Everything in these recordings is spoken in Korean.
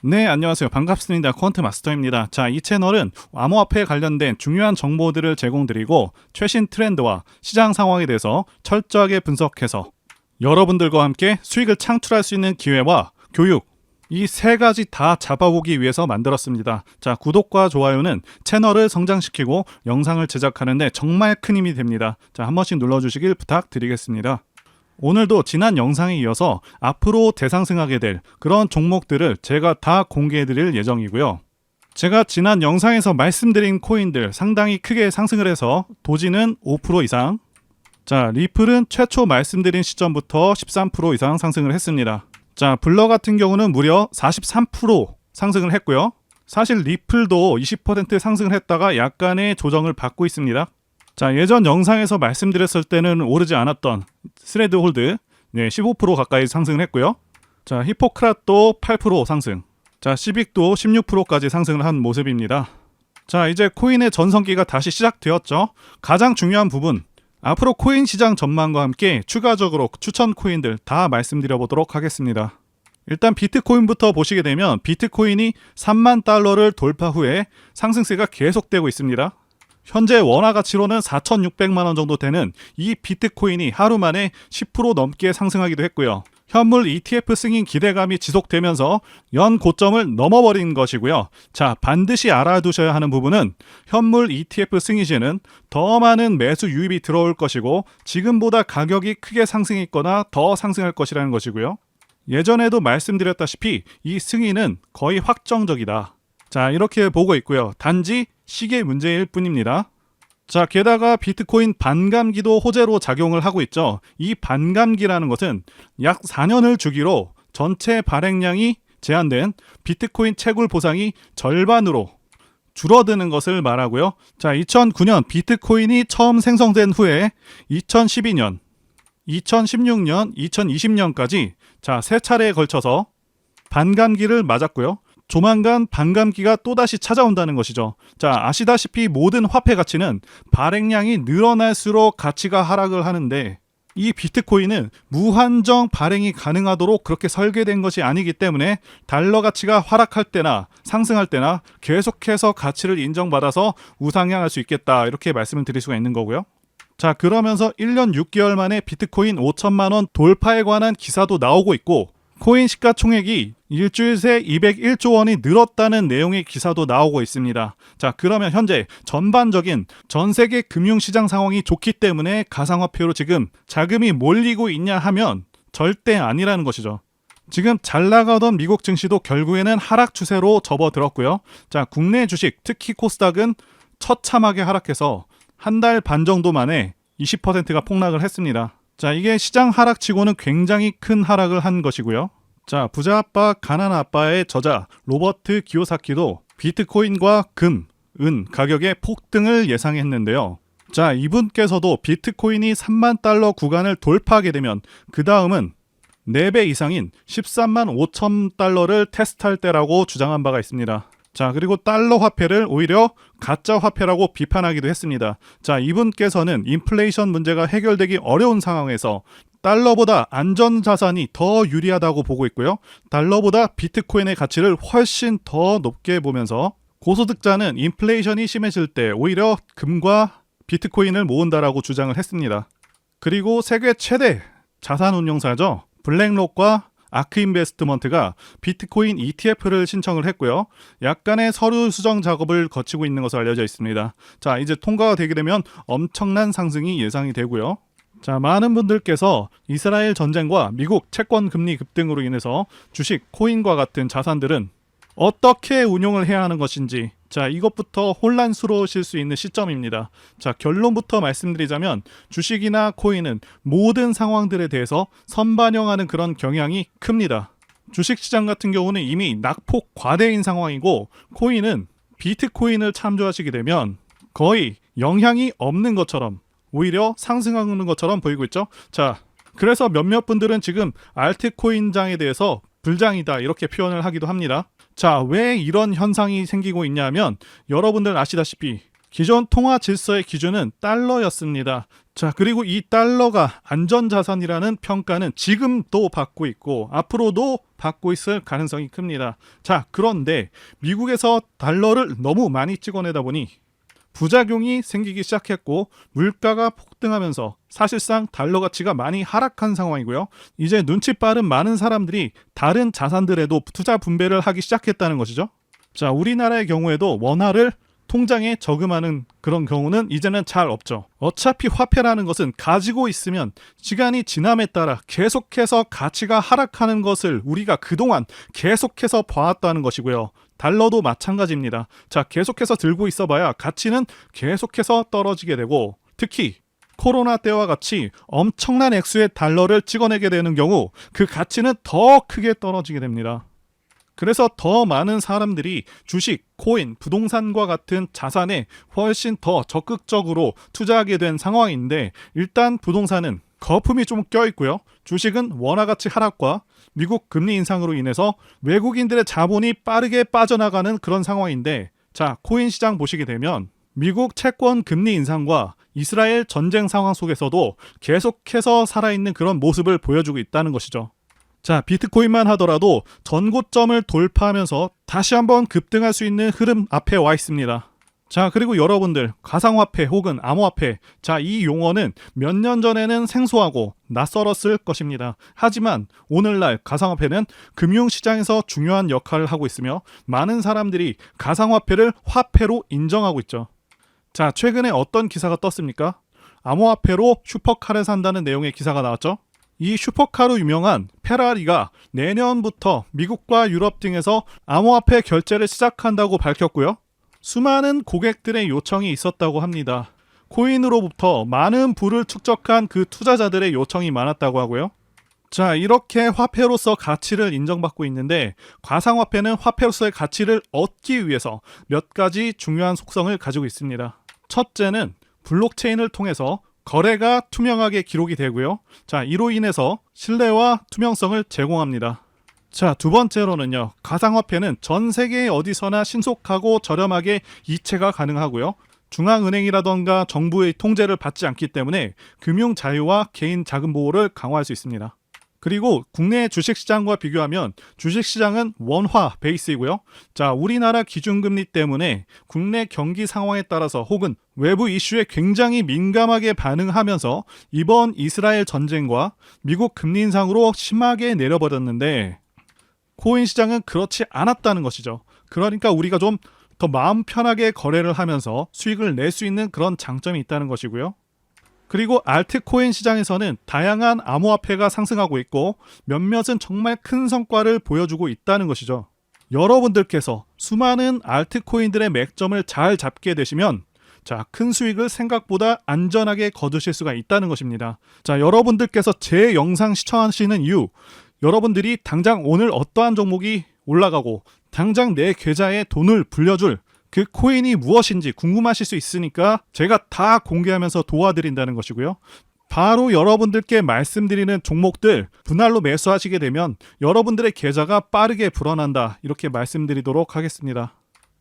네, 안녕하세요. 반갑습니다. 퀀트 마스터입니다. 자, 이 채널은 암호화폐에 관련된 중요한 정보들을 제공드리고 최신 트렌드와 시장 상황에 대해서 철저하게 분석해서 여러분들과 함께 수익을 창출할 수 있는 기회와 교육, 이 세 가지 다 잡아보기 위해서 만들었습니다. 자, 구독과 좋아요는 채널을 성장시키고 영상을 제작하는데 정말 큰 힘이 됩니다. 자, 한 번씩 눌러주시길 부탁드리겠습니다. 오늘도 지난 영상에 이어서 앞으로 대상승하게 될 그런 종목들을 제가 다 공개해 드릴 예정이고요. 제가 지난 영상에서 말씀드린 코인들 상당히 크게 상승을 해서 도지는 5% 이상, 자, 리플은 최초 말씀드린 시점부터 13% 이상 상승을 했습니다. 자, 블러 같은 경우는 무려 43% 상승을 했고요. 사실 리플도 20% 상승을 했다가 약간의 조정을 받고 있습니다. 자, 예전 영상에서 말씀드렸을 때는 오르지 않았던 스레드 홀드 15% 가까이 상승을 했고요. 자, 히포크랏도 8% 상승, 자, 시빅도 16%까지 상승을 한 모습입니다. 자, 이제 코인의 전성기가 다시 시작되었죠. 가장 중요한 부분, 앞으로 코인 시장 전망과 함께 추가적으로 추천 코인들 다 말씀드려 보도록 하겠습니다. 일단 비트코인부터 보시게 되면 비트코인이 3만 달러를 돌파 후에 상승세가 계속되고 있습니다. 현재 원화 가치로는 4,600만 원 정도 되는 이 비트코인이 하루 만에 10% 넘게 상승하기도 했고요. 현물 ETF 승인 기대감이 지속되면서 연 고점을 넘어버린 것이고요. 자, 반드시 알아두셔야 하는 부분은 현물 ETF 승인 시에는 더 많은 매수 유입이 들어올 것이고 지금보다 가격이 크게 상승했거나 더 상승할 것이라는 것이고요. 예전에도 말씀드렸다시피 이 승인은 거의 확정적이다. 자, 이렇게 보고 있고요. 단지 시기의 문제일 뿐입니다. 자, 게다가 비트코인 반감기도 호재로 작용을 하고 있죠. 이 반감기라는 것은 약 4년을 주기로 전체 발행량이 제한된 비트코인 채굴 보상이 절반으로 줄어드는 것을 말하고요. 자, 2009년 비트코인이 처음 생성된 후에 2012년, 2016년, 2020년까지 자, 세 차례에 걸쳐서 반감기를 맞았고요. 조만간 반감기가 또다시 찾아온다는 것이죠. 자, 아시다시피 모든 화폐 가치는 발행량이 늘어날수록 가치가 하락을 하는데 이 비트코인은 무한정 발행이 가능하도록 그렇게 설계된 것이 아니기 때문에 달러 가치가 하락할 때나 상승할 때나 계속해서 가치를 인정받아서 우상향할 수 있겠다, 이렇게 말씀을 드릴 수가 있는 거고요. 자, 그러면서 1년 6개월 만에 비트코인 5천만 원 돌파에 관한 기사도 나오고 있고 코인 시가총액이 일주일 새 201조 원이 늘었다는 내용의 기사도 나오고 있습니다. 자, 그러면 현재 전반적인 전 세계 금융시장 상황이 좋기 때문에 가상화폐로 지금 자금이 몰리고 있냐 하면 절대 아니라는 것이죠. 지금 잘 나가던 미국 증시도 결국에는 하락 추세로 접어들었고요. 자, 국내 주식 특히 코스닥은 처참하게 하락해서 한 달 반 정도 만에 20%가 폭락을 했습니다. 자, 이게 시장 하락치고는 굉장히 큰 하락을 한 것이고요. 자, 부자 아빠 가난 아빠의 저자 로버트 기요사키도 비트코인과 금, 은 가격의 폭등을 예상했는데요. 자, 이분께서도 비트코인이 3만 달러 구간을 돌파하게 되면 그 다음은 4배 이상인 13만 5천 달러를 테스트할 때라고 주장한 바가 있습니다. 자, 그리고 달러 화폐를 오히려 가짜 화폐라고 비판하기도 했습니다. 자, 이분께서는 인플레이션 문제가 해결되기 어려운 상황에서 달러보다 안전자산이 더 유리하다고 보고 있고요. 달러보다 비트코인의 가치를 훨씬 더 높게 보면서 고소득자는 인플레이션이 심해질 때 오히려 금과 비트코인을 모은다라고 주장을 했습니다. 그리고 세계 최대 자산운용사죠. 블랙록과 아크인베스트먼트가 비트코인 ETF를 신청을 했고요. 약간의 서류 수정 작업을 거치고 있는 것으로 알려져 있습니다. 자, 이제 통과가 되게 되면 엄청난 상승이 예상이 되고요. 자, 많은 분들께서 이스라엘 전쟁과 미국 채권 금리 급등으로 인해서 주식, 코인과 같은 자산들은 어떻게 운용을 해야 하는 것인지, 자, 이것부터 혼란스러우실 수 있는 시점입니다. 자, 결론부터 말씀드리자면 주식이나 코인은 모든 상황들에 대해서 선반영하는 그런 경향이 큽니다. 주식시장 같은 경우는 이미 낙폭 과대인 상황이고 코인은 비트코인을 참조하시게 되면 거의 영향이 없는 것처럼 오히려 상승하는 것처럼 보이고 있죠. 자, 그래서 몇몇 분들은 지금 알트코인장에 대해서 불장이다, 이렇게 표현을 하기도 합니다. 자, 왜 이런 현상이 생기고 있냐면 여러분들 아시다시피 기존 통화 질서의 기준은 달러였습니다. 자, 그리고 이 달러가 안전자산이라는 평가는 지금도 받고 있고 앞으로도 받고 있을 가능성이 큽니다. 자, 그런데 미국에서 달러를 너무 많이 찍어내다 보니 부작용이 생기기 시작했고 물가가 폭등하면서 사실상 달러 가치가 많이 하락한 상황이고요. 이제 눈치 빠른 많은 사람들이 다른 자산들에도 투자 분배를 하기 시작했다는 것이죠. 자, 우리나라의 경우에도 원화를 통장에 저금하는 그런 경우는 이제는 잘 없죠. 어차피 화폐라는 것은 가지고 있으면 시간이 지남에 따라 계속해서 가치가 하락하는 것을 우리가 그동안 계속해서 봐왔다는 것이고요. 달러도 마찬가지입니다. 자, 계속해서 들고 있어봐야 가치는 계속해서 떨어지게 되고 특히 코로나 때와 같이 엄청난 액수의 달러를 찍어내게 되는 경우 그 가치는 더 크게 떨어지게 됩니다. 그래서 더 많은 사람들이 주식, 코인, 부동산과 같은 자산에 훨씬 더 적극적으로 투자하게 된 상황인데 일단 부동산은 거품이 좀 껴있고요. 주식은 원화 가치 하락과 미국 금리 인상으로 인해서 외국인들의 자본이 빠르게 빠져나가는 그런 상황인데 자, 코인 시장 보시게 되면 미국 채권 금리 인상과 이스라엘 전쟁 상황 속에서도 계속해서 살아있는 그런 모습을 보여주고 있다는 것이죠. 자, 비트코인만 하더라도 전고점을 돌파하면서 다시 한번 급등할 수 있는 흐름 앞에 와 있습니다. 자, 그리고 여러분들 가상화폐 혹은 암호화폐, 자, 이 용어는 몇 년 전에는 생소하고 낯설었을 것입니다. 하지만 오늘날 가상화폐는 금융시장에서 중요한 역할을 하고 있으며 많은 사람들이 가상화폐를 화폐로 인정하고 있죠. 자, 최근에 어떤 기사가 떴습니까? 암호화폐로 슈퍼카를 산다는 내용의 기사가 나왔죠. 이 슈퍼카로 유명한 페라리가 내년부터 미국과 유럽 등에서 암호화폐 결제를 시작한다고 밝혔고요. 수많은 고객들의 요청이 있었다고 합니다. 코인으로부터 많은 부를 축적한 그 투자자들의 요청이 많았다고 하고요. 자, 이렇게 화폐로서 가치를 인정받고 있는데 가상화폐는 화폐로서의 가치를 얻기 위해서 몇 가지 중요한 속성을 가지고 있습니다. 첫째는 블록체인을 통해서 거래가 투명하게 기록이 되고요. 자, 이로 인해서 신뢰와 투명성을 제공합니다. 자, 두 번째로는요. 가상화폐는 전 세계 어디서나 신속하고 저렴하게 이체가 가능하고요. 중앙은행이라던가 정부의 통제를 받지 않기 때문에 금융 자유와 개인 자금 보호를 강화할 수 있습니다. 그리고 국내 주식시장과 비교하면 주식시장은 원화 베이스이고요. 자, 우리나라 기준금리 때문에 국내 경기 상황에 따라서 혹은 외부 이슈에 굉장히 민감하게 반응하면서 이번 이스라엘 전쟁과 미국 금리 인상으로 심하게 내려버렸는데 코인 시장은 그렇지 않았다는 것이죠. 그러니까 우리가 좀 더 마음 편하게 거래를 하면서 수익을 낼 수 있는 그런 장점이 있다는 것이고요. 그리고 알트코인 시장에서는 다양한 암호화폐가 상승하고 있고 몇몇은 정말 큰 성과를 보여주고 있다는 것이죠. 여러분들께서 수많은 알트코인들의 맥점을 잘 잡게 되시면 자, 큰 수익을 생각보다 안전하게 거두실 수가 있다는 것입니다. 자, 여러분들께서 제 영상 시청하시는 이유, 여러분들이 당장 오늘 어떠한 종목이 올라가고 당장 내 계좌에 돈을 불려줄 그 코인이 무엇인지 궁금하실 수 있으니까 제가 다 공개하면서 도와드린다는 것이고요. 바로 여러분들께 말씀드리는 종목들 분할로 매수하시게 되면 여러분들의 계좌가 빠르게 불어난다, 이렇게 말씀드리도록 하겠습니다.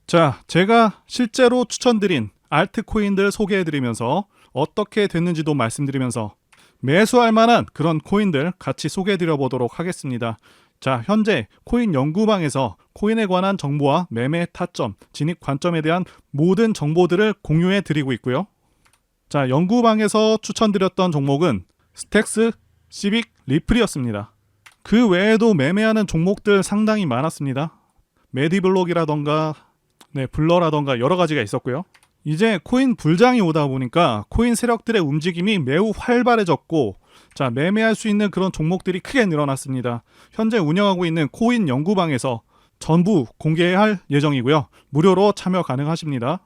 자, 제가 실제로 추천드린 알트코인들 소개해드리면서 어떻게 됐는지도 말씀드리면서 매수할 만한 그런 코인들 같이 소개해드려 보도록 하겠습니다. 자, 현재 코인 연구방에서 코인에 관한 정보와 매매 타점, 진입 관점에 대한 모든 정보들을 공유해 드리고 있고요. 자, 연구방에서 추천드렸던 종목은 스택스, 시빅, 리플이었습니다. 그 외에도 매매하는 종목들 상당히 많았습니다. 메디블록이라던가 블러라던가 여러 가지가 있었고요. 이제 코인 불장이 오다 보니까 코인 세력들의 움직임이 매우 활발해졌고 자, 매매할 수 있는 그런 종목들이 크게 늘어났습니다. 현재 운영하고 있는 코인 연구방에서 전부 공개할 예정이고요. 무료로 참여 가능하십니다.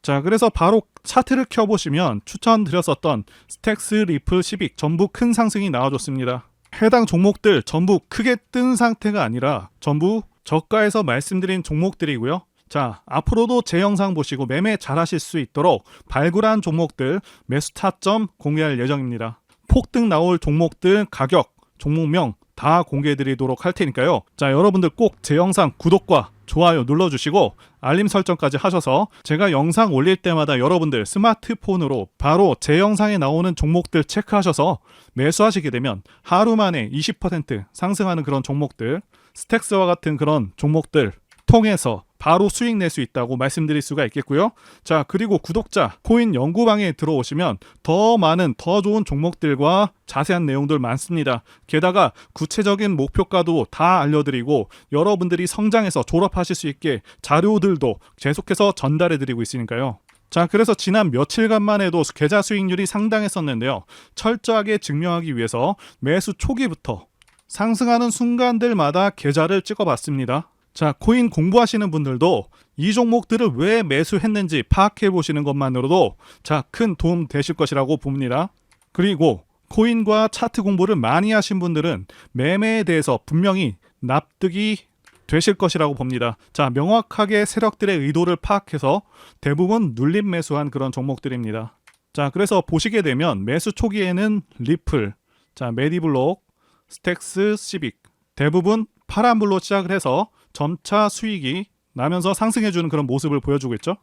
자, 그래서 바로 차트를 켜보시면 추천드렸었던 스택스, 리플, 시빅 전부 큰 상승이 나와줬습니다. 해당 종목들 전부 크게 뜬 상태가 아니라 전부 저가에서 말씀드린 종목들이고요. 자, 앞으로도 제 영상 보시고 매매 잘 하실 수 있도록 발굴한 종목들 매수 타점 공개할 예정입니다. 폭등 나올 종목들 가격 종목명 다 공개해드리도록 할 테니까요. 자, 여러분들 꼭 제 영상 구독과 좋아요 눌러주시고 알림 설정까지 하셔서 제가 영상 올릴 때마다 여러분들 스마트폰으로 바로 제 영상에 나오는 종목들 체크하셔서 매수하시게 되면 하루 만에 20% 상승하는 그런 종목들, 스택스와 같은 그런 종목들 통해서 바로 수익 낼 수 있다고 말씀드릴 수가 있겠고요. 자, 그리고 구독자 코인 연구방에 들어오시면 더 많은 더 좋은 종목들과 자세한 내용들 많습니다. 게다가 구체적인 목표가도 다 알려드리고 여러분들이 성장해서 졸업하실 수 있게 자료들도 계속해서 전달해드리고 있으니까요. 자, 그래서 지난 며칠간만 해도 계좌 수익률이 상당했었는데요. 철저하게 증명하기 위해서 매수 초기부터 상승하는 순간들마다 계좌를 찍어봤습니다. 자, 코인 공부하시는 분들도 이 종목들을 왜 매수했는지 파악해 보시는 것만으로도 자, 큰 도움 되실 것이라고 봅니다. 그리고 코인과 차트 공부를 많이 하신 분들은 매매에 대해서 분명히 납득이 되실 것이라고 봅니다. 자, 명확하게 세력들의 의도를 파악해서 대부분 눌림 매수한 그런 종목들입니다. 자, 그래서 보시게 되면 매수 초기에는 리플, 자, 메디블록, 스택스, 시빅 대부분 파란불로 시작을 해서 점차 수익이 나면서 상승해주는 그런 모습을 보여주고 있죠.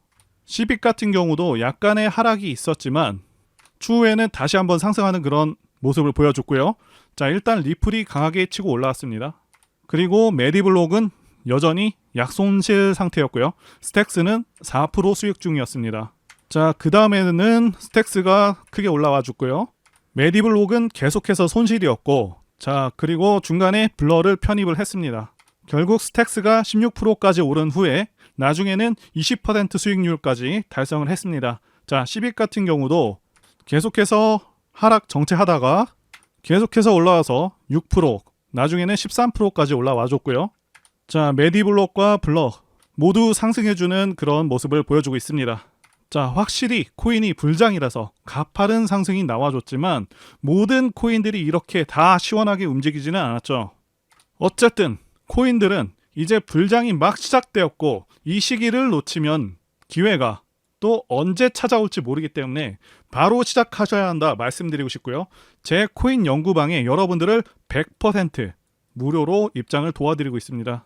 시빅 같은 경우도 약간의 하락이 있었지만 추후에는 다시 한번 상승하는 그런 모습을 보여줬고요. 자, 일단 리플이 강하게 치고 올라왔습니다. 그리고 메디블록은 여전히 약손실 상태였고요. 스택스는 4% 수익 중이었습니다. 자, 그 다음에는 스택스가 크게 올라와 줬고요. 메디블록은 계속해서 손실이었고, 자, 그리고 중간에 블러를 편입을 했습니다. 결국 스택스가 16%까지 오른 후에 나중에는 20% 수익률까지 달성을 했습니다. 자, 시빅 같은 경우도 계속해서 하락 정체하다가 계속해서 올라와서 6%, 나중에는 13%까지 올라와 줬고요. 자, 메디블록과 블러 모두 상승해주는 그런 모습을 보여주고 있습니다. 자, 확실히 코인이 불장이라서 가파른 상승이 나와줬지만 모든 코인들이 이렇게 다 시원하게 움직이지는 않았죠. 어쨌든 코인들은 이제 불장이 막 시작되었고 이 시기를 놓치면 기회가 또 언제 찾아올지 모르기 때문에 바로 시작하셔야 한다 말씀드리고 싶고요. 제 코인 연구방에 여러분들을 100% 무료로 입장을 도와드리고 있습니다.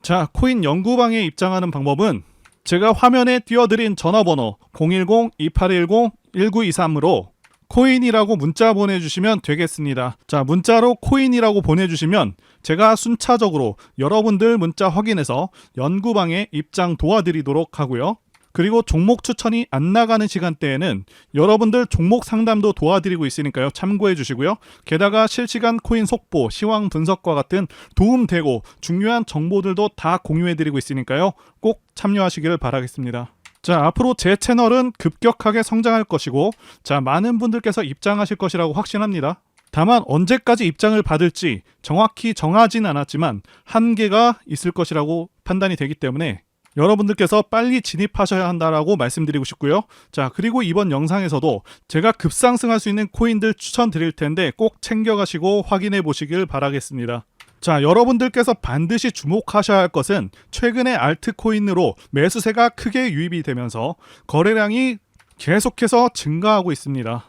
자, 코인 연구방에 입장하는 방법은 제가 화면에 띄워드린 전화번호 010-2810-1923으로 코인이라고 문자 보내주시면 되겠습니다. 자, 문자로 코인이라고 보내주시면 제가 순차적으로 여러분들 문자 확인해서 연구방에 입장 도와드리도록 하고요. 그리고 종목 추천이 안 나가는 시간대에는 여러분들 종목 상담도 도와드리고 있으니까요. 참고해 주시고요. 게다가 실시간 코인 속보, 시황 분석과 같은 도움되고 중요한 정보들도 다 공유해드리고 있으니까요. 꼭 참여하시기를 바라겠습니다. 자, 앞으로 제 채널은 급격하게 성장할 것이고, 자, 많은 분들께서 입장하실 것이라고 확신합니다. 다만 언제까지 입장을 받을지 정확히 정하진 않았지만 한계가 있을 것이라고 판단이 되기 때문에 여러분들께서 빨리 진입하셔야 한다라고 말씀드리고 싶고요. 자, 그리고 이번 영상에서도 제가 급상승할 수 있는 코인들 추천드릴 텐데 꼭 챙겨가시고 확인해 보시길 바라겠습니다. 자, 여러분들께서 반드시 주목하셔야 할 것은 최근에 알트코인으로 매수세가 크게 유입이 되면서 거래량이 계속해서 증가하고 있습니다.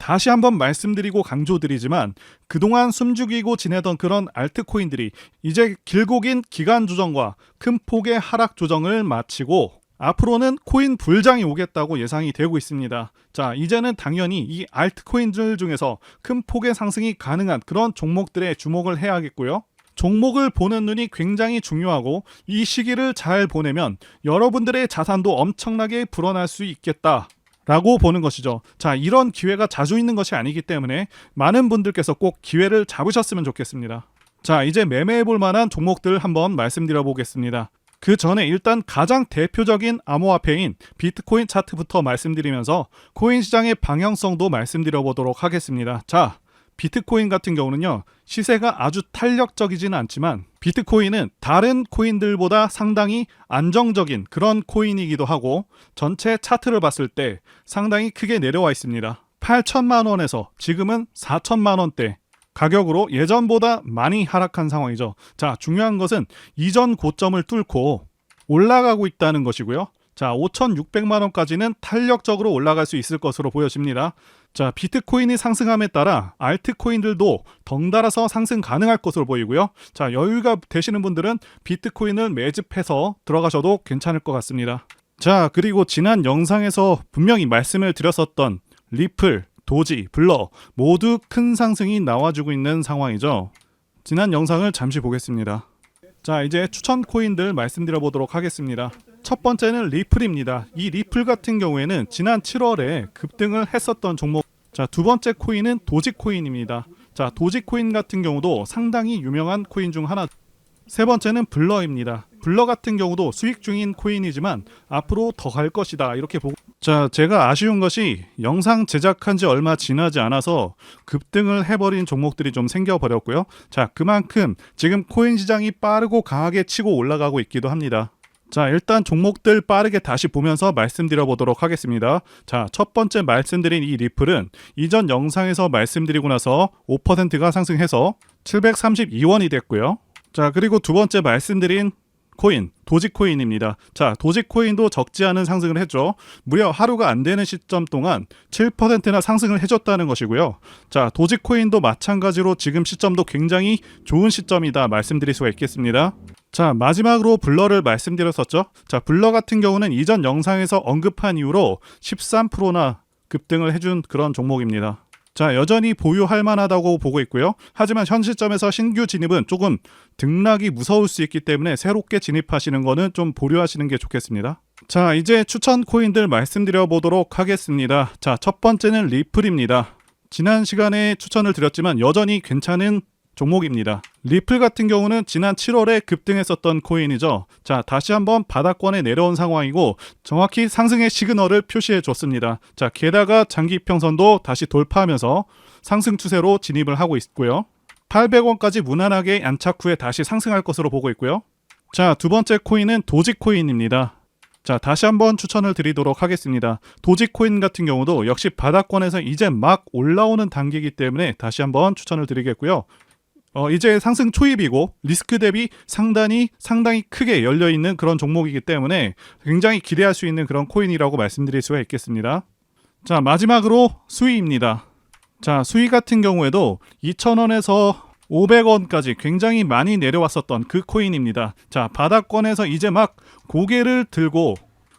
다시 한번 말씀드리고 강조드리지만 그동안 숨죽이고 지내던 그런 알트코인들이 이제 길고 긴 기간 조정과 큰 폭의 하락 조정을 마치고 앞으로는 코인 불장이 오겠다고 예상이 되고 있습니다. 자, 이제는 당연히 이 알트코인들 중에서 큰 폭의 상승이 가능한 그런 종목들에 주목을 해야겠고요. 종목을 보는 눈이 굉장히 중요하고 이 시기를 잘 보내면 여러분들의 자산도 엄청나게 불어날 수 있겠다 라고 보는 것이죠. 자, 이런 기회가 자주 있는 것이 아니기 때문에 많은 분들께서 꼭 기회를 잡으셨으면 좋겠습니다. 자, 이제 매매해 볼 만한 종목들 한번 말씀드려 보겠습니다. 그 전에 일단 가장 대표적인 암호화폐인 비트코인 차트부터 말씀드리면서 코인 시장의 방향성도 말씀드려 보도록 하겠습니다. 자, 비트코인 같은 경우는요, 시세가 아주 탄력적이지는 않지만 비트코인은 다른 코인들보다 상당히 안정적인 그런 코인이기도 하고 전체 차트를 봤을 때 상당히 크게 내려와 있습니다. 8천만 원에서 지금은 4천만 원대 가격으로 예전보다 많이 하락한 상황이죠. 자, 중요한 것은 이전 고점을 뚫고 올라가고 있다는 것이고요. 자, 5,600만 원까지는 탄력적으로 올라갈 수 있을 것으로 보여집니다. 자, 비트코인이 상승함에 따라 알트코인들도 덩달아서 상승 가능할 것으로 보이고요. 자, 여유가 되시는 분들은 비트코인을 매집해서 들어가셔도 괜찮을 것 같습니다. 자, 그리고 지난 영상에서 분명히 말씀을 드렸었던 리플, 도지, 블러 모두 큰 상승이 나와주고 있는 상황이죠. 지난 영상을 잠시 보겠습니다. 자, 이제 추천 코인들 말씀드려 보도록 하겠습니다. 첫 번째는 리플입니다. 이 리플 같은 경우에는 지난 7월에 급등을 했었던 종목. 자, 두 번째 코인은 도지코인입니다. 자, 도지코인 같은 경우도 상당히 유명한 코인 중 하나. 세 번째는 블러입니다. 블러 같은 경우도 수익 중인 코인이지만 앞으로 더 갈 것이다 이렇게 보고. 자, 제가 아쉬운 것이 영상 제작한 지 얼마 지나지 않아서 급등을 해버린 종목들이 좀 생겨버렸고요. 자, 그만큼 지금 코인 시장이 빠르고 강하게 치고 올라가고 있기도 합니다. 자, 일단 종목들 빠르게 다시 보면서 말씀드려 보도록 하겠습니다. 자, 첫 번째 말씀드린 이 리플은 이전 영상에서 말씀드리고 나서 5%가 상승해서 732원이 됐고요. 자, 그리고 두 번째 말씀드린 코인, 도지코인입니다. 자, 도지코인도 적지 않은 상승을 했죠. 무려 하루가 안 되는 시점 동안 7%나 상승을 해줬다는 것이고요. 자, 도지코인도 마찬가지로 지금 시점도 굉장히 좋은 시점이다 말씀드릴 수가 있겠습니다. 자, 마지막으로 블러를 말씀드렸었죠. 자, 블러 같은 경우는 이전 영상에서 언급한 이후로 13%나 급등을 해준 그런 종목입니다. 자, 여전히 보유할 만하다고 보고 있고요. 하지만 현 시점에서 신규 진입은 조금 등락이 무서울 수 있기 때문에 새롭게 진입하시는 거는 좀 보류하시는 게 좋겠습니다. 자, 이제 추천 코인들 말씀드려 보도록 하겠습니다. 자, 첫 번째는 리플입니다. 지난 시간에 추천을 드렸지만 여전히 괜찮은 종목입니다. 리플 같은 경우는 지난 7월에 급등했었던 코인이죠. 자, 다시 한번 바닥권에 내려온 상황이고 정확히 상승의 시그널을 표시해 줬습니다. 자, 게다가 장기 평선도 다시 돌파하면서 상승 추세로 진입을 하고 있고요. 800원까지 무난하게 안착 후에 다시 상승할 것으로 보고 있고요. 자, 두 번째 코인은 도지코인입니다. 자, 다시 한번 추천을 드리도록 하겠습니다. 도지코인 같은 경우도 역시 바닥권에서 이제 막 올라오는 단계이기 때문에 다시 한번 추천을 드리겠고요. 이제 상승 초입이고 리스크 대비 상당히 크게 열려있는 그런 종목이기 때문에 굉장히 기대할 수 있는 그런 코인이라고 말씀드릴 수가 있겠습니다. 자, 마지막으로 수위입니다. 자, 수위 같은 경우에도 2,000원에서 500원까지 굉장히 많이 내려왔었던 그 코인입니다. 자, 바닥권에서 이제 막 고개를 들고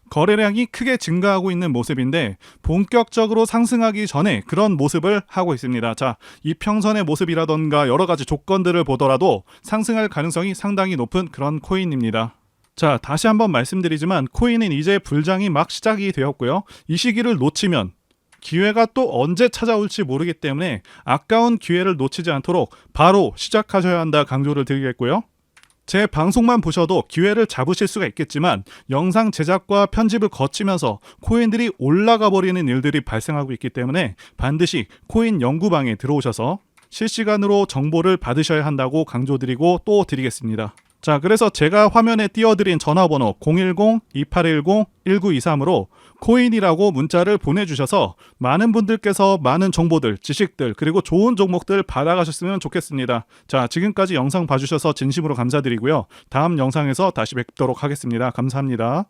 거래량이 크게 증가하고 있는 모습인데 본격적으로 상승하기 전에 그런 모습을 하고 있습니다. 자, 이평선의 모습이라던가 여러 가지 조건들을 보더라도 상승할 가능성이 상당히 높은 그런 코인입니다. 자, 다시 한번 말씀드리지만 코인은 이제 불장이 막 시작이 되었고요. 이 시기를 놓치면 기회가 또 언제 찾아올지 모르기 때문에 아까운 기회를 놓치지 않도록 바로 시작하셔야 한다 강조를 드리겠고요. 제 방송만 보셔도 기회를 잡으실 수가 있겠지만 영상 제작과 편집을 거치면서 코인들이 올라가 버리는 일들이 발생하고 있기 때문에 반드시 코인 연구방에 들어오셔서 실시간으로 정보를 받으셔야 한다고 강조드리고 또 드리겠습니다. 자, 그래서 제가 화면에 띄워드린 전화번호 010-2810-1923으로 코인이라고 문자를 보내주셔서 많은 분들께서 많은 정보들, 지식들, 그리고 좋은 종목들 받아가셨으면 좋겠습니다. 자, 지금까지 영상 봐주셔서 진심으로 감사드리고요. 다음 영상에서 다시 뵙도록 하겠습니다. 감사합니다.